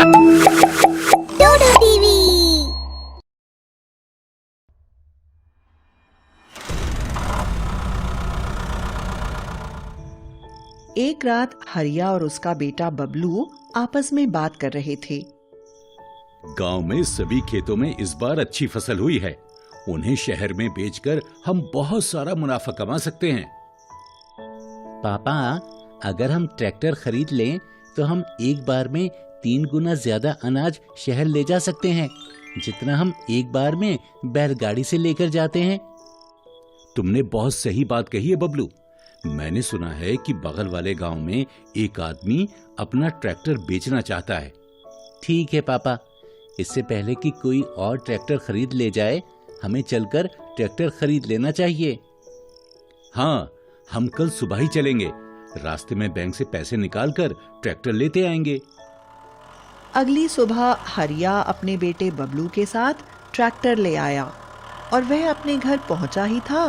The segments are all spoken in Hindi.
डोडो टीवी। एक रात हरिया और उसका बेटा बबलू आपस में बात कर रहे थे। गांव में सभी खेतों में इस बार अच्छी फसल हुई है। उन्हें शहर में बेचकर हम बहुत सारा मुनाफा कमा सकते हैं। पापा, अगर हम ट्रैक्टर खरीद लें तो हम एक बार में 3 गुना ज्यादा अनाज शहर ले जा सकते हैं, जितना हम एक बार में बैलगाड़ी से लेकर जाते हैं। तुमने बहुत सही बात कही है बबलू। मैंने सुना है कि बगल वाले गांव में एक आदमी अपना ट्रैक्टर बेचना चाहता है। ठीक है पापा, इससे पहले कि कोई और ट्रैक्टर खरीद ले जाए, हमें चलकर ट्रैक्टर खरीद लेना चाहिए। हाँ, हम कल सुबह ही चलेंगे। रास्ते में बैंक से पैसे निकालकर ट्रैक्टर लेते आएंगे। अगली सुबह हरिया अपने बेटे बबलू के साथ ट्रैक्टर ले आया और वह अपने घर पहुंचा ही था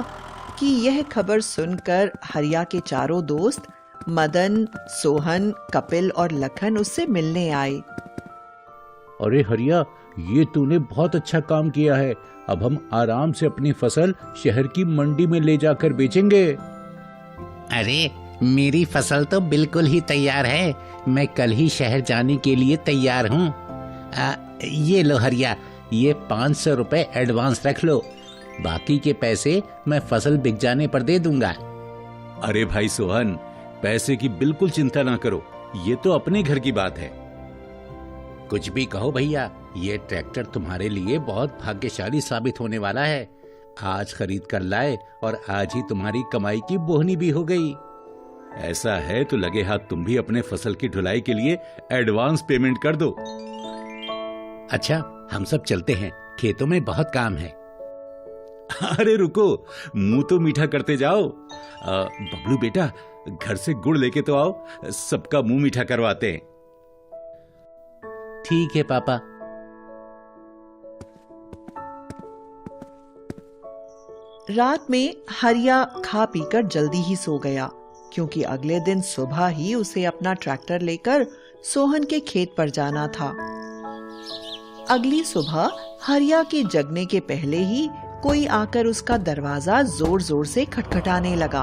कि यह खबर सुनकर हरिया के चारों दोस्त मदन, सोहन, कपिल और लखन उससे मिलने आए। अरे हरिया, ये तूने बहुत अच्छा काम किया है। अब हम आराम से अपनी फसल शहर की मंडी में ले जाकर बेचेंगे। अरे, मेरी फसल तो बिल्कुल ही तैयार है। मैं कल ही शहर जाने के लिए तैयार हूँ। ये लो हरिया, ये 500 रुपए एडवांस रख लो। बाकी के पैसे मैं फसल बिक जाने पर दे दूंगा। अरे भाई सोहन, पैसे की बिल्कुल चिंता ना करो। ये तो अपने घर की बात है। कुछ भी कहो भैया, ये ट्रैक्टर तुम्हारे लिए बहुत भाग्यशाली साबित होने वाला है। आज खरीद कर लाए और आज ही तुम्हारी कमाई की बोहनी भी हो गई। ऐसा है तो लगे हाथ तुम भी अपने फसल की ढुलाई के लिए एडवांस पेमेंट कर दो। अच्छा, हम सब चलते हैं, खेतों में बहुत काम है। अरे रुको, मुंह तो मीठा करते जाओ। बबलू बेटा, घर से गुड़ लेके तो आओ, सबका मुंह मीठा करवाते हैं। ठीक है पापा। रात में हरिया खा पीकर जल्दी ही सो गया, क्योंकि अगले दिन सुबह ही उसे अपना ट्रैक्टर लेकर सोहन के खेत पर जाना था। अगली सुबह हरिया के जगने के पहले ही कोई आकर उसका दरवाजा जोर जोर से खटखटाने लगा।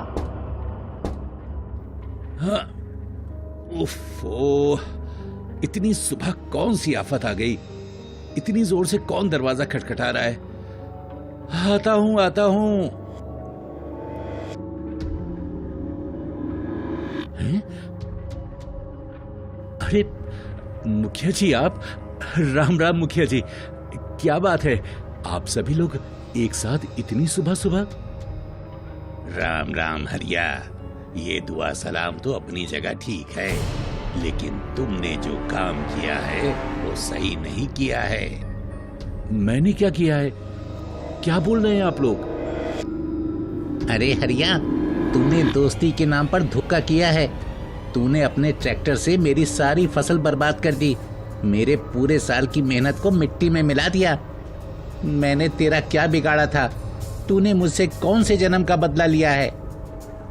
हाँ, उफ़्फ़ो, इतनी सुबह कौन सी आफत आ गई। इतनी जोर से कौन दरवाजा खटखटा रहा है। आता हूं, आता हूं। हैं? अरे मुखिया जी, आप? राम राम मुखिया जी, क्या बात है? आप सभी लोग एक साथ इतनी सुबह सुबह? राम राम हरिया, ये दुआ सलाम तो अपनी जगह ठीक है, लेकिन तुमने जो काम किया है वो सही नहीं किया है। मैंने क्या किया है? क्या बोल रहे हैं आप लोग? अरे हरिया, तूने दोस्ती के नाम पर धोखा किया है। तूने अपने ट्रैक्टर से मेरी सारी फसल बर्बाद कर दी। मेरे पूरे साल की मेहनत को मिट्टी में मिला दिया। मैंने तेरा क्या बिगाड़ा था? तूने मुझसे कौन से जन्म का बदला लिया है?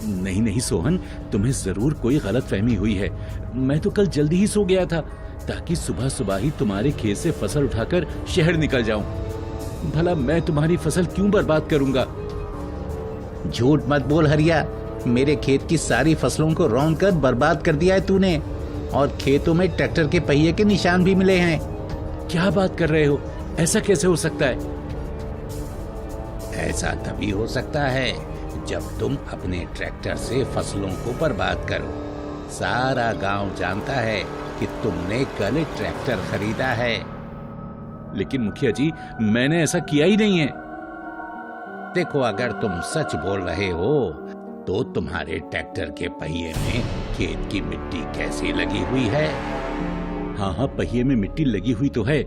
नहीं नहीं सोहन, तुम्हें जरूर कोई गलतफहमी हुई है। मैं तो कल जल्दी ही सो गया था, ताकि सुबह सुबह ही तुम्हारे खेत से फसल उठाकर शहर निकल जाऊं। भला मैं तुम्हारी फसल क्यों बर्बाद करूंगा? झूठ मत बोल हरिया, मेरे खेत की सारी फसलों को रौंद कर बर्बाद कर दिया है तूने, और खेतों में ट्रैक्टर के पहिए के निशान भी मिले हैं। क्या बात कर रहे हो? ऐसा कैसे हो सकता है? ऐसा तभी हो सकता है जब तुम अपने ट्रैक्टर से फसलों को बर्बाद करो। सारा गांव जानता है कि तुमने कल ट्रैक्टर खरीदा है। लेकिन मुखिया जी, मैंने ऐसा किया ही नहीं है। देखो, अगर तुम सच बोल रहे हो तो तुम्हारे ट्रैक्टर के पहिए में खेत की मिट्टी कैसी लगी हुई है? हाँ हाँ, पहिए में मिट्टी लगी हुई तो है,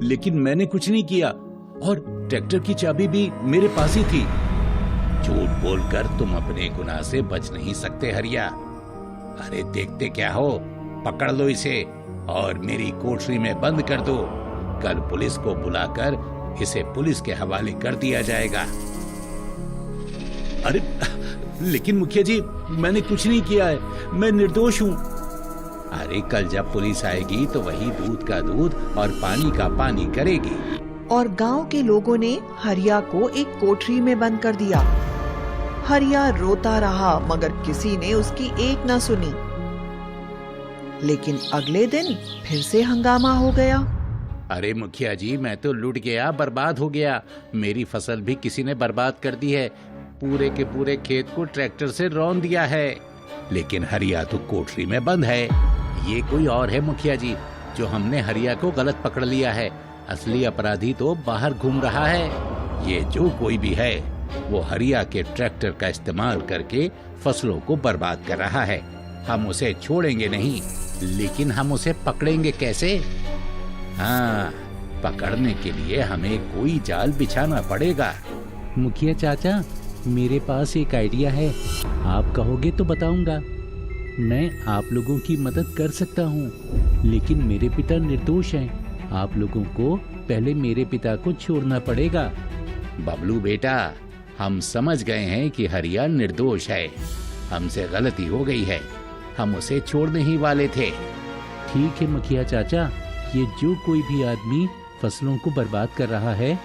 लेकिन मैंने कुछ नहीं किया, और ट्रैक्टर की चाबी भी मेरे पास ही थी। झूठ बोलकर तुम अपने गुनाह से बच नहीं सकते हरिया। अरे देखते क्या हो, पकड़ लो इसे और मेरी कोठरी में बंद कर दो। कल पुलिस को बुलाकर इसे पुलिस के हवाले कर दिया जाएगा। अरे लेकिन मुखिया जी, मैंने कुछ नहीं किया है, मैं निर्दोष हूँ। अरे कल जब पुलिस आएगी तो वही दूध का दूध और पानी का पानी करेगी। और गांव के लोगों ने हरिया को एक कोठरी में बंद कर दिया। हरिया रोता रहा मगर किसी ने उसकी एक न सुनी। लेकिन अगले दिन फिर से हंगामा हो गया। अरे मुखिया जी, मैं तो लुट गया, बर्बाद हो गया। मेरी फसल भी किसी ने बर्बाद कर दी है। पूरे के पूरे खेत को ट्रैक्टर से रौंद दिया है। लेकिन हरिया तो कोठरी में बंद है। ये कोई और है मुखिया जी, जो हमने हरिया को गलत पकड़ लिया है। असली अपराधी तो बाहर घूम रहा है। ये जो कोई भी है वो हरिया के ट्रैक्टर का इस्तेमाल करके फसलों को बर्बाद कर रहा है। हम उसे छोड़ेंगे नहीं, लेकिन हम उसे पकड़ेंगे कैसे? हाँ, पकड़ने के लिए हमें कोई जाल बिछाना पड़ेगा। मुखिया चाचा, मेरे पास एक आइडिया है। आप कहोगे तो बताऊंगा। मैं आप लोगों की मदद कर सकता हूँ, लेकिन मेरे पिता निर्दोष हैं। आप लोगों को पहले मेरे पिता को छोड़ना पड़ेगा। बबलू बेटा, हम समझ गए हैं कि हरिया निर्दोष है। हमसे गलती हो गई है। हम उसे छोड़ने ही वाले थे। ठीक है मुखिया चाचा, ये जो कोई भी आदमी फसलों को बर्बाद कर रहा है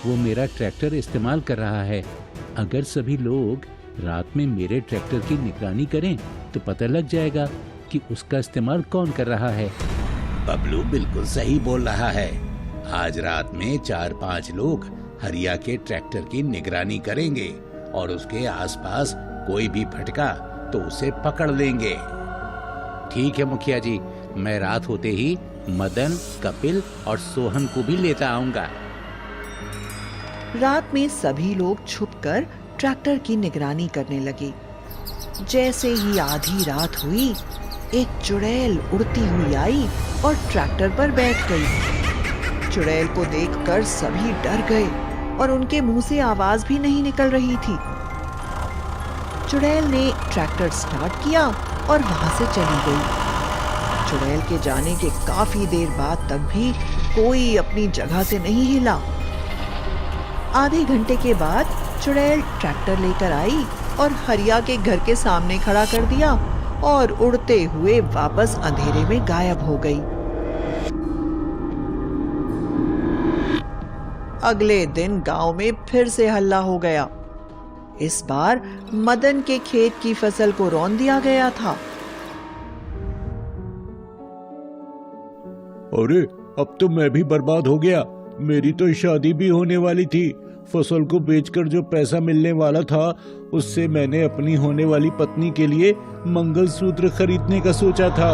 वो मेरा ट्रैक्टर इस्तेमाल कर रहा है। अगर सभी लोग रात में मेरे ट्रैक्टर की निगरानी करें तो पता लग जाएगा कि उसका इस्तेमाल कौन कर रहा है। बबलू बिल्कुल सही बोल रहा है। आज रात में 4-5 लोग हरिया के ट्रैक्टर की निगरानी करेंगे और उसके आसपास कोई भी भटका तो उसे पकड़ लेंगे। ठीक है मुखिया जी, मैं रात होते ही मदन, कपिल और सोहन को भी लेता आऊंगा। रात में सभी लोग छुपकर ट्रैक्टर की निगरानी करने लगे। जैसे ही आधी रात हुई, एक चुड़ैल उड़ती हुई आई और ट्रैक्टर पर बैठ गई। चुड़ैल को देखकर सभी डर गए और उनके मुंह से आवाज भी नहीं निकल रही थी। चुड़ैल ने ट्रैक्टर स्टार्ट किया और वहां से चली गई। चुड़ैल के जाने के काफी देर बाद तक भी कोई अपनी जगह से नहीं हिला। आधे घंटे के बाद चुड़ैल ट्रैक्टर लेकर आई और हरिया के घर के सामने खड़ा कर दिया और उड़ते हुए वापस अंधेरे में गायब हो गई। अगले दिन गांव में फिर से हल्ला हो गया। इस बार मदन के खेत की फसल को रौंद दिया गया था। अरे, अब तो मैं भी बर्बाद हो गया। मेरी तो शादी भी होने वाली थी। फसल को बेचकर जो पैसा मिलने वाला था उससे मैंने अपनी होने वाली पत्नी के लिए मंगलसूत्र खरीदने का सोचा था।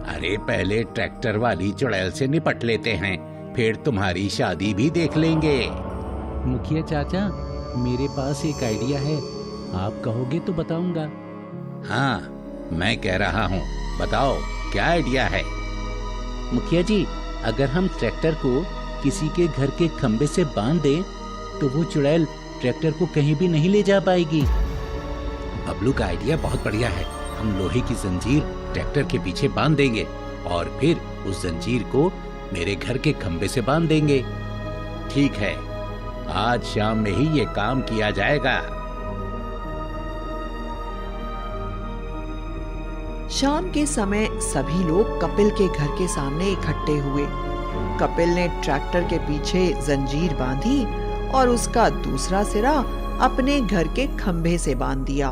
अरे पहले ट्रैक्टर वाली चुड़ैल से निपट लेते हैं, फिर तुम्हारी शादी भी देख लेंगे। मुखिया चाचा, मेरे पास एक आइडिया है। आप कहोगे तो बताऊंगा। हाँ, मैं कह रहा हूँ, बताओ क्या आइडिया है? मुखिया जी, अगर हम ट्रैक्टर को किसी के घर के खंबे से बांध दें तो वो चुड़ैल ट्रैक्टर को कहीं भी नहीं ले जा पाएगी। बबलू का आइडिया बहुत बढ़िया है। हम लोहे की जंजीर ट्रैक्टर के पीछे बांध देंगे और फिर उस जंजीर को मेरे घर के खंबे से बांध देंगे। ठीक है, आज शाम में ही ये काम किया जाएगा। शाम के समय सभी लोग कपिल के घर के सामने इकट्ठे हुए। कपिल ने ट्रैक्टर के पीछे जंजीर बांधी और उसका दूसरा सिरा अपने घर के खंभे से बांध दिया।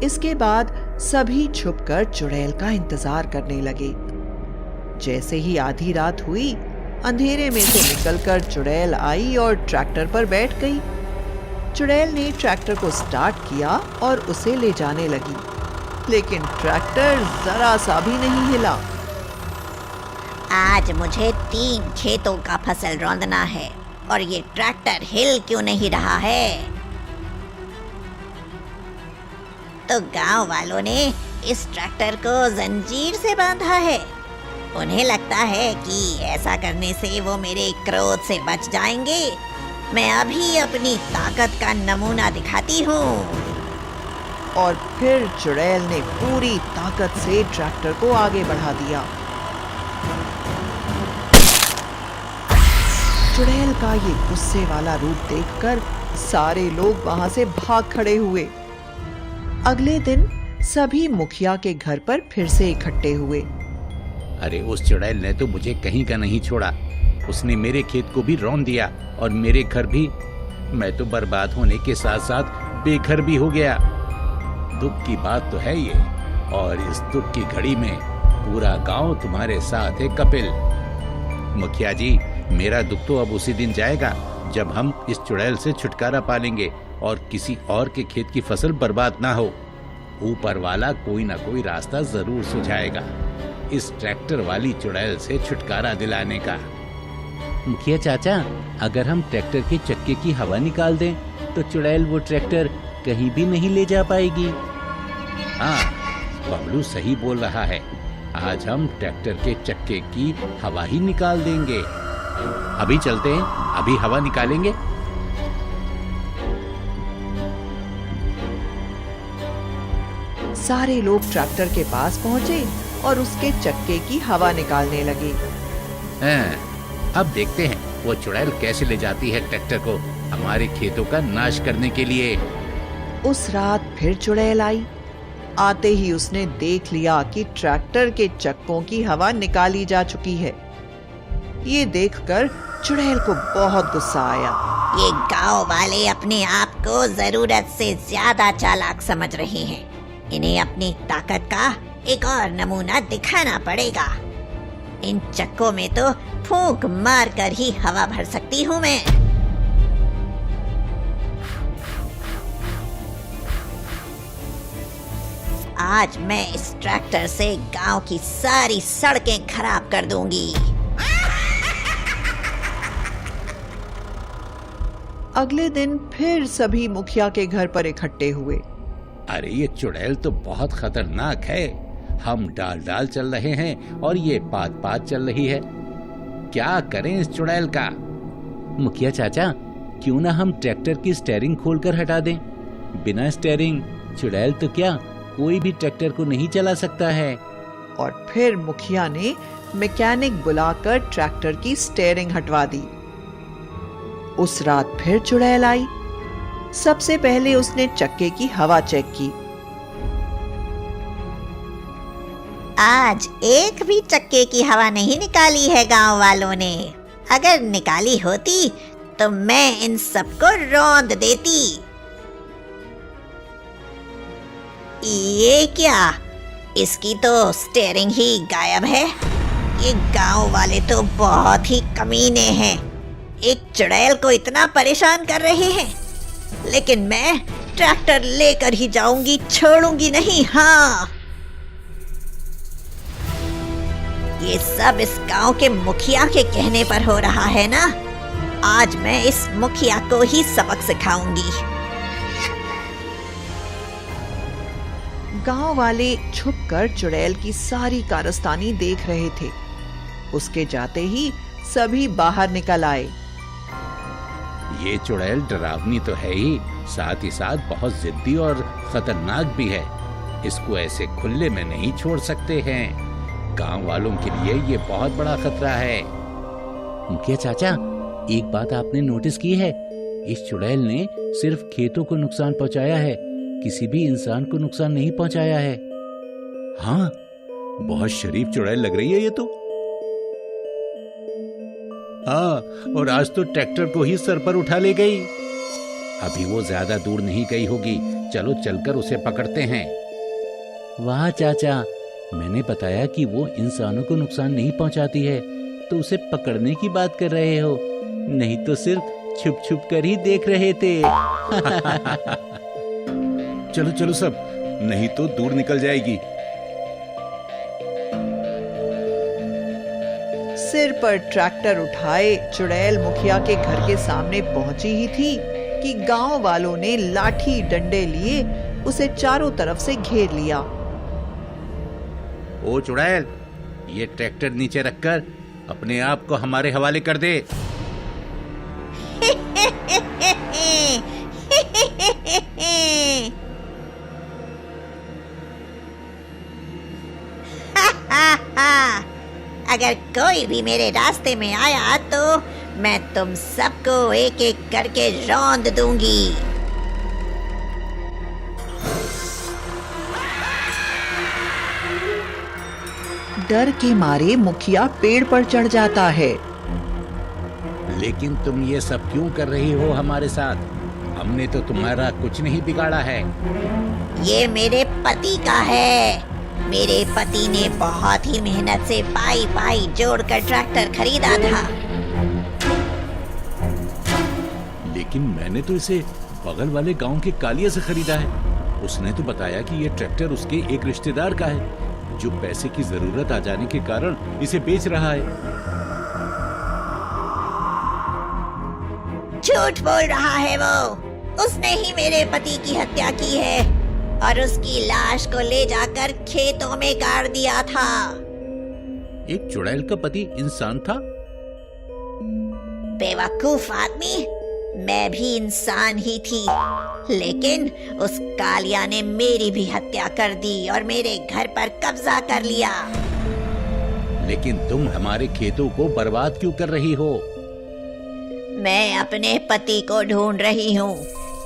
इसके बाद सभी छुपकर चुड़ैल का इंतजार करने लगे। जैसे ही आधी रात हुई, अंधेरे में से निकलकर चुड़ैल आई और ट्रैक्टर पर बैठ गई। चुड़ैल ने ट्रैक्टर को स्टार्ट किया और उसे ले जाने लगी, लेकिन ट्रैक्टर जरा सा भी नहीं हिला। आज मुझे 3 खेतों का फसल रौंदना है और ये ट्रैक्टर हिल क्यों नहीं रहा है? तो गांव वालों ने इस ट्रैक्टर को जंजीर से बांधा है। उन्हें लगता है कि ऐसा करने से वो मेरे क्रोध से बच जाएंगे। मैं अभी अपनी ताकत का नमूना दिखाती हूँ। और फिर चुड़ैल ने पूरी ताकत से ट्रैक्टर को आगे बढ़ा दिया। चुड़ैल का ये गुस्से वाला रूप देखकर सारे लोग वहां से भाग खड़े हुए। अगले दिन सभी मुखिया के घर पर फिर से इकट्ठे हुए। अरे उस चुड़ैल ने तो मुझे कहीं का नहीं छोड़ा। उसने मेरे खेत को भी रौंद दिया और मेरे घर भी। मैं तो बर्बाद होने के साथ साथ बेघर भी हो गया। दुख की बात तो है ये, और इस दुख की घड़ी में पूरा गांव तुम्हारे साथ है कपिल। मुखिया जी, मेरा दुख तो अब उसी दिन जाएगा जब हम इस चुड़ैल से छुटकारा पा लेंगे और किसी और के खेत की फसल बर्बाद ना हो। ऊपर वाला कोई ना कोई रास्ता जरूर सुझाएगा इस ट्रैक्टर वाली चुड़ैल से छुटकारा दिलाने का। मुखिया चाचा, अगर हम ट्रैक्टर के चक्के की हवा निकाल दें तो चुड़ैल वो ट्रैक्टर कहीं भी नहीं ले जा पाएगी। हाँ, बबलू सही बोल रहा है। आज हम ट्रैक्टर के चक्के की हवा ही निकाल देंगे। अभी चलते हैं, अभी हवा निकालेंगे। सारे लोग ट्रैक्टर के पास पहुंचे और उसके चक्के की हवा निकालने लगे। अब देखते हैं वो चुड़ैल कैसे ले जाती है ट्रैक्टर को हमारे खेतों का नाश करने के लिए। उस रात फिर चुड़ैल आई। आते ही उसने देख लिया कि ट्रैक्टर के चक्कों की हवा निकाली जा चुकी है। ये देखकर चुड़ैल को बहुत गुस्सा आया। ये गांव वाले अपने आप को जरूरत से ज्यादा चालाक समझ रहे हैं। इन्हें अपनी ताकत का एक और नमूना दिखाना पड़ेगा। इन चक्कों में तो फूंक मार कर ही हवा भर सकती हूँ मैं। आज मैं इस ट्रैक्टर से गांव की सारी सड़कें खराब कर दूंगी। अगले दिन फिर सभी मुखिया के घर पर इकट्ठे हुए। अरे ये चुड़ैल तो बहुत खतरनाक है। हम डाल डाल चल रहे हैं और ये पात पात चल रही है। क्या करें इस चुड़ैल का? मुखिया चाचा, क्यों ना हम ट्रैक्टर की स्टीयरिंग खोलकर हटा दें। बिना स्टीयरिंग चुड़ैल तो क्या कोई भी ट्रैक्टर को नहीं चला सकता है। और फिर मुखिया ने मैकेनिक बुलाकर ट्रैक्टर की स्टीयरिंग हटवा दी। उस रात फिर चुड़ैल आई। सबसे पहले उसने चक्के की हवा चेक की। आज एक भी चक्के की हवा नहीं निकाली है गांव वालों ने। अगर निकाली होती तो मैं इन सबको रौंद देती। ये क्या? इसकी तो स्टीयरिंग ही गायब है। ये गांव वाले तो बहुत ही कमीने हैं। एक चुड़ैल को इतना परेशान कर रहे हैं, लेकिन मैं ट्रैक्टर लेकर ही जाऊंगी, छोड़ूंगी नहीं। हाँ, ये सब इस गांव के मुखिया के कहने पर हो रहा है ना। आज मैं इस मुखिया को ही सबक सिखाऊंगी। गांव वाले छुपकर चुड़ैल की सारी कारस्तानी देख रहे थे। उसके जाते ही सभी बाहर निकल आए। ये चुड़ैल डरावनी तो है ही, साथ ही साथ बहुत जिद्दी और खतरनाक भी है। इसको ऐसे खुले में नहीं छोड़ सकते हैं। गांव वालों के लिए ये बहुत बड़ा खतरा है। मुखिया चाचा, एक बात आपने नोटिस की है? इस चुड़ैल ने सिर्फ खेतों को नुकसान पहुंचाया है, किसी भी इंसान को नुकसान नहीं पहुंचाया है। हाँ, बहुत शरीफ चुड़ैल लग रही है ये तो। हाँ, और आज तो ट्रैक्टर को ही सर पर उठा ले गई। अभी वो ज्यादा दूर नहीं गई होगी। चलो चलकर उसे पकड़ते हैं। वाह चाचा, मैंने बताया कि वो इंसानों को नुकसान नहीं पहुंचाती है, तो उसे पकड़ने की बात कर रहे हो। नहीं तो सिर्फ छुप छुप कर ही देख रहे थे। चलो चलो सब, नहीं तो दूर निकल जाएगी। सिर पर ट्रैक्टर उठाए चुड़ैल मुखिया के घर के सामने पहुंची ही थी कि गांव वालों ने लाठी डंडे लिए उसे चारों तरफ से घेर लिया। ओ चुड़ैल, ये ट्रैक्टर नीचे रखकर अपने आप को हमारे हवाले कर दे। अगर कोई भी मेरे रास्ते में आया तो मैं तुम सबको एक एक करके रौंद दूंगी। डर के मारे मुखिया पेड़ पर चढ़ जाता है। लेकिन तुम ये सब क्यों कर रही हो हमारे साथ? हमने तो तुम्हारा कुछ नहीं बिगाड़ा है। ये मेरे पति का है। मेरे पति ने बहुत ही मेहनत से पाई पाई जोड़कर ट्रैक्टर खरीदा था। लेकिन मैंने तो इसे बगल वाले गांव के कालिया से खरीदा है। उसने तो बताया कि ये ट्रैक्टर उसके एक रिश्तेदार का है, जो पैसे की जरूरत आ जाने के कारण इसे बेच रहा है। झूठ बोल रहा है वो। उसने ही मेरे पति की हत्या की है और उसकी लाश को ले जाकर खेतों में गाड़ दिया था। एक चुड़ैल का पति इंसान था? बेवकूफ आदमी, मैं भी इंसान ही थी, लेकिन उस कालिया ने मेरी भी हत्या कर दी और मेरे घर पर कब्जा कर लिया। लेकिन तुम हमारे खेतों को बर्बाद क्यों कर रही हो? मैं अपने पति को ढूंढ रही हूँ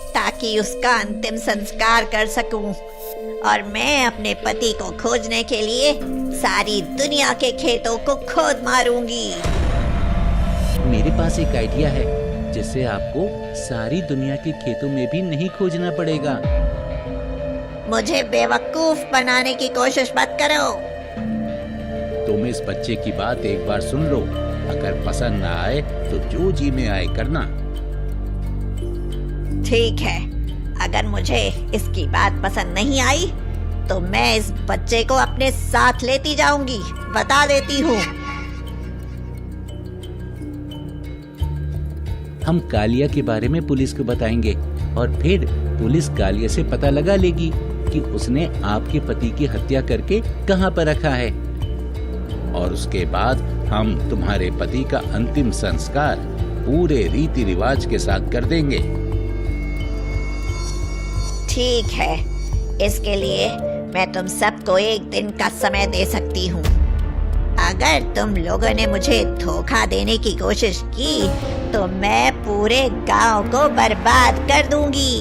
ताकि उसका अंतिम संस्कार कर सकूं, और मैं अपने पति को खोजने के लिए सारी दुनिया के खेतों को खोद मारूंगी। मेरे पास एक आइडिया है जिससे आपको सारी दुनिया के खेतों में भी नहीं खोजना पड़ेगा। मुझे बेवकूफ बनाने की कोशिश मत करो। तुम इस बच्चे की बात एक बार सुन लो, अगर पसंद ना आए तो जो जी में आए करना। ठीक है, अगर मुझे इसकी बात पसंद नहीं आई तो मैं इस बच्चे को अपने साथ लेती जाऊंगी, बता देती हूँ। हम कालिया के बारे में पुलिस को बताएंगे और फिर पुलिस कालिया से पता लगा लेगी कि उसने आपके पति की हत्या करके कहां पर रखा है, और उसके बाद हम तुम्हारे पति का अंतिम संस्कार पूरे रीति रिवाज के साथ कर देंगे। ठीक है, इसके लिए मैं तुम सबको एक दिन का समय दे सकती हूँ। अगर तुम लोगों ने मुझे धोखा देने की कोशिश की तो मैं पूरे गांव को बर्बाद कर दूंगी।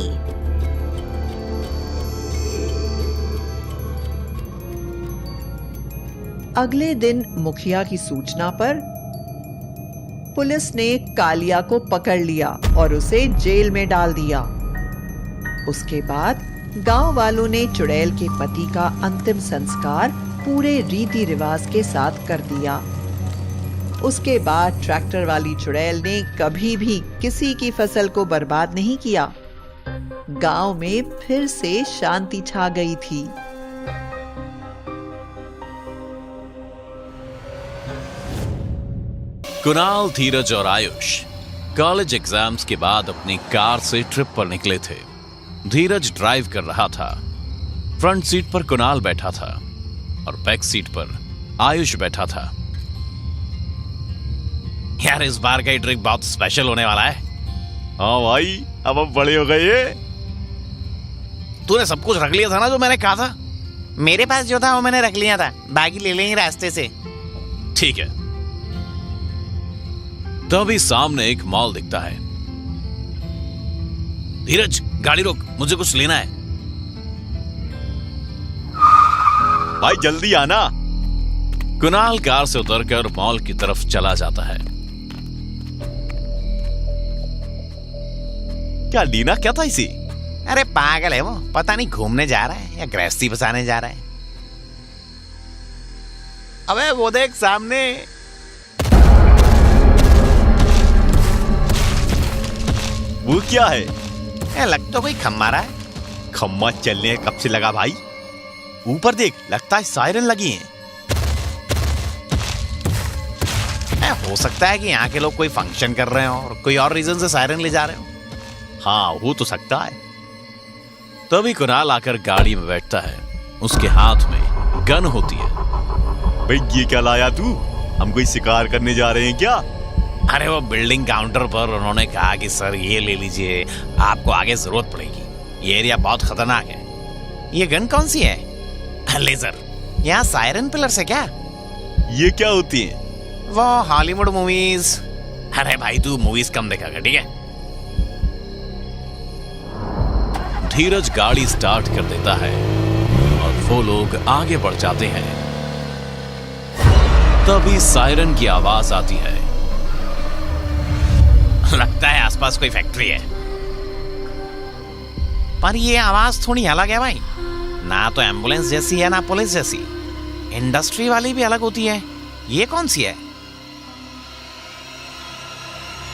अगले दिन मुखिया की सूचना पर पुलिस ने कालिया को पकड़ लिया और उसे जेल में डाल दिया। उसके बाद गांव वालों ने चुड़ैल के पति का अंतिम संस्कार पूरे रीति रिवाज के साथ कर दिया। उसके बाद ट्रैक्टर वाली चुड़ैल ने कभी भी किसी की फसल को बर्बाद नहीं किया। गांव में फिर से शांति छा गई थी। कुणाल, धीरज और आयुष कॉलेज एग्जाम्स के बाद अपनी कार से ट्रिप पर निकले थे। धीरज ड्राइव कर रहा था। फ्रंट सीट पर कुणाल बैठा था और बैक सीट पर आयुष बैठा था। यार, इस बार का ट्रिप बहुत स्पेशल होने वाला है। हाँ भाई, अब हम बड़े हो गए ये। तूने सब कुछ रख लिया था ना जो मैंने कहा था? मेरे पास जो था वो मैंने रख लिया था, बाकी ले लेंगे रास्ते से। ठीक है। तभी सामने एक मॉल दिखता है। धीरज, गाड़ी रोक, मुझे कुछ लेना है। भाई जल्दी आना। कुणाल कार से उतरकर मॉल की तरफ चला जाता है। क्या लीना क्या था इसे? अरे पागल है वो, पता नहीं घूमने जा रहा है या गृहस्थी बसाने जा रहा है। अबे वो देख सामने। वो क्या है? लग तो कोई खम्मा रहा है। खम्मा चलने कब से लगा भाई? ऊपर देख, लगता है सायरन लगी हैं। हो सकता है कि यहाँ के लोग कोई फंक्शन कर रहे हो और कोई और रीजन से सायरन ले जा रहे हो। हाँ, वो तो सकता है। तभी कुणाल आकर गाड़ी में बैठता है। उसके हाथ में गन होती है। भाई ये क्या लाया तू? हम कोई शिकार करने जा रहे हैं क्या? अरे वो बिल्डिंग काउंटर पर उन्होंने कहा कि सर ये ले लीजिए, आपको आगे जरूरत पड़ेगी, ये एरिया बहुत खतरनाक है। ये गन कौन सी है? लेजर। यहाँ सायरन पिलर्स है क्या? ये क्या होती है? वो हॉलीवुड मूवीज। अरे भाई तू मूवीज कम देखा कर, ठीक है? धीरज गाड़ी स्टार्ट कर देता है और वो लोग आगे बढ़ जाते हैं। तभी सायरन की आवाज आती है। लगता है आसपास कोई फैक्ट्री है, पर ये आवाज थोड़ी अलग है भाई। ना तो एम्बुलेंस जैसी है ना पुलिस जैसी। इंडस्ट्री वाली भी अलग होती है, ये कौन सी है?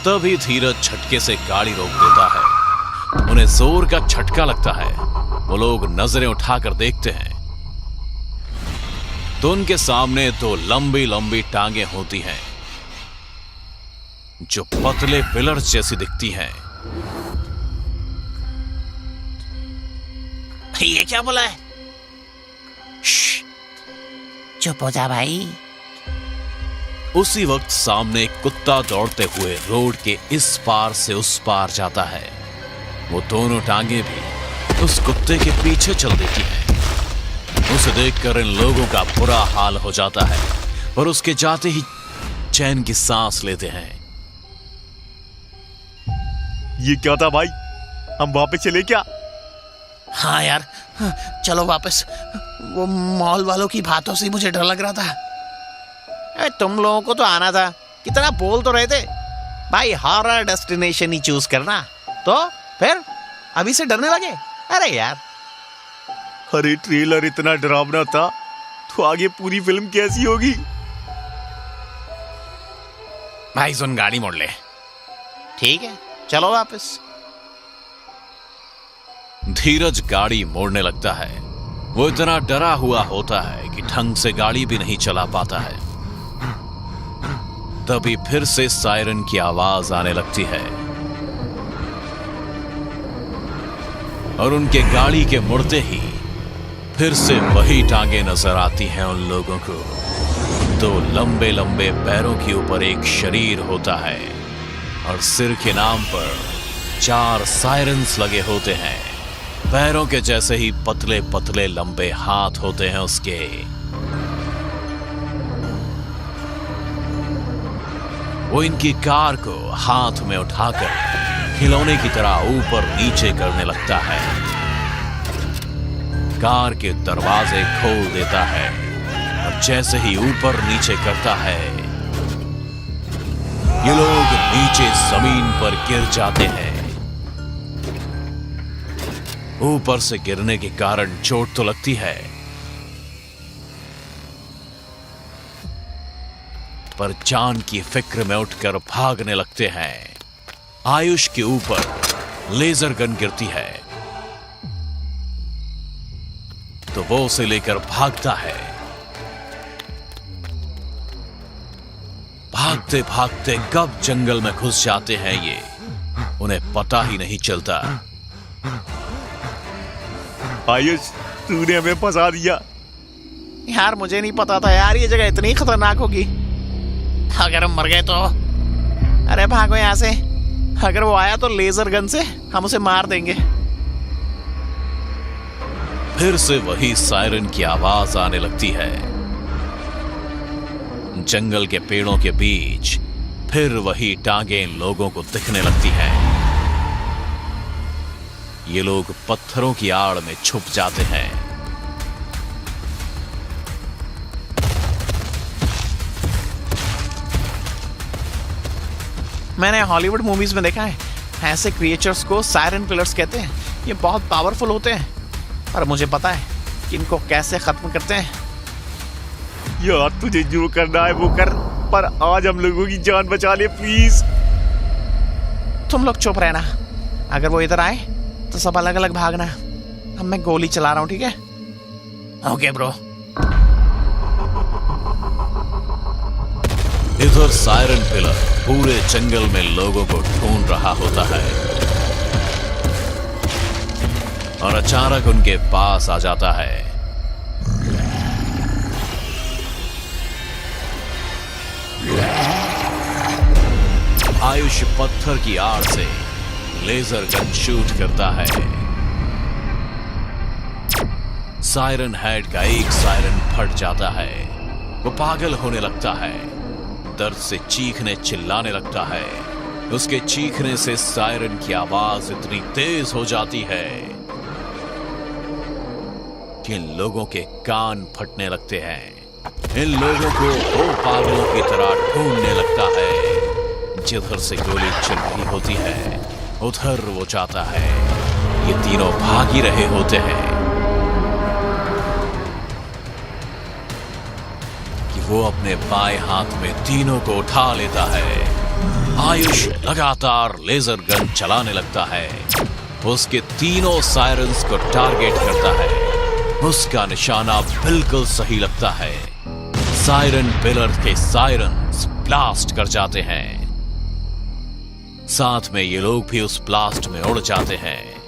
तभी धीरज झटके से गाड़ी रोक देता है। उन्हें जोर का झटका लगता है। वो लोग नजरें उठाकर देखते हैं तो उनके सामने दो लंबी लंबी टांगे होती हैं जो पतले पिलर्स जैसी दिखती हैं। ये क्या बोला है? चुप हो जा भाई। उसी वक्त सामने एक कुत्ता दौड़ते हुए रोड के इस पार से उस पार जाता है। वो दोनों टांगे भी उस कुत्ते के पीछे चल देती हैं। उसे देखकर इन लोगों का बुरा हाल हो जाता है और उसके जाते ही चैन की सांस लेते हैं। ये क्या था भाई? हम वापस चले क्या? हाँ यार, चलो वापस। वो मॉल वालों की बातों से मुझे डर लग रहा था। अरे तुम लोगों को तो आना था, कितना बोल तो रहे थे भाई, हॉरर डेस्टिनेशन ही चूज करना। तो फिर अभी से डरने लगे? अरे यार, अरे ट्रेलर इतना डरावना था तो आगे पूरी फिल्म कैसी होगी? भाई सुन, गाड़ी मोड़ ले। ठीक है, चलो वापस। धीरज गाड़ी मोड़ने लगता है। वो इतना डरा हुआ होता है कि ढंग से गाड़ी भी नहीं चला पाता है। तभी फिर से सायरन की आवाज आने लगती है और उनके गाड़ी के मुड़ते ही फिर से वही टांगे नजर आती हैं उन लोगों को। दो लंबे लंबे पैरों के ऊपर एक शरीर होता है और सिर के नाम पर 4 सायरन्स लगे होते हैं। पैरों के जैसे ही पतले पतले लंबे हाथ होते हैं उसके। वो इनकी कार को हाथ में उठाकर खिलौने की तरह ऊपर नीचे करने लगता है। कार के दरवाजे खोल देता है और जैसे ही ऊपर नीचे करता है ये लोग नीचे जमीन पर गिर जाते हैं। ऊपर से गिरने के कारण चोट तो लगती है, पर जान की फिक्र में उठकर भागने लगते हैं। आयुष के ऊपर लेजर गन गिरती है तो वो उसे लेकर भागता है। भागते भागते कब जंगल में घुस जाते हैं ये उन्हें पता ही नहीं चलता। आयुष, तूने हमें फंसा दिया। यार मुझे नहीं पता था यार ये जगह इतनी खतरनाक होगी। अगर हम मर गए तो? अरे भागो यहां से। अगर वो आया तो लेजर गन से हम उसे मार देंगे। फिर से वही सायरन की आवाज आने लगती है। जंगल के पेड़ों के बीच फिर वही टांगे इन लोगों को दिखने लगती हैं। ये लोग पत्थरों की आड़ में छुप जाते हैं। मैंने हॉलीवुड मूवीज में देखा है, ऐसे क्रिएचर्स को सायरन पिलर्स कहते हैं। ये बहुत पावरफुल होते हैं और मुझे पता है कि इनको कैसे खत्म करते हैं। यार तुझे जो करना है वो कर, पर आज हम लोगों की जान बचा ले प्लीज। तुम लोग चुप रहना। अगर वो इधर आए तो सब अलग अलग भागना। अब मैं गोली चला रहा हूं, ठीक है? Okay bro. इधर सायरन पिलर पूरे जंगल में लोगों को ढूंढ रहा होता है और अचानक उनके पास आ जाता है। आयुष पत्थर की आड़ से लेजर गन शूट करता है। सायरन हेड का एक सायरन फट जाता है। वो पागल होने लगता है, दर्द से चीखने चिल्लाने लगता है। उसके चीखने से सायरन की आवाज इतनी तेज हो जाती है कि लोगों के कान फटने लगते हैं। इन लोगों को वो पागलों की तरह ढूंढने लगता है। जिधर से गोली चल रही होती है उधर वो जाता है। ये तीनों भाग ही रहे होते हैं कि वो अपने बाएं हाथ में तीनों को उठा लेता है। आयुष लगातार लेजर गन चलाने लगता है। उसके तीनों सायरन्स को टारगेट करता है। उसका निशाना बिल्कुल सही लगता है। सायरन पिलर के सायरन्स ब्लास्ट कर जाते हैं। साथ में ये लोग भी उस ब्लास्ट में उड़ जाते हैं।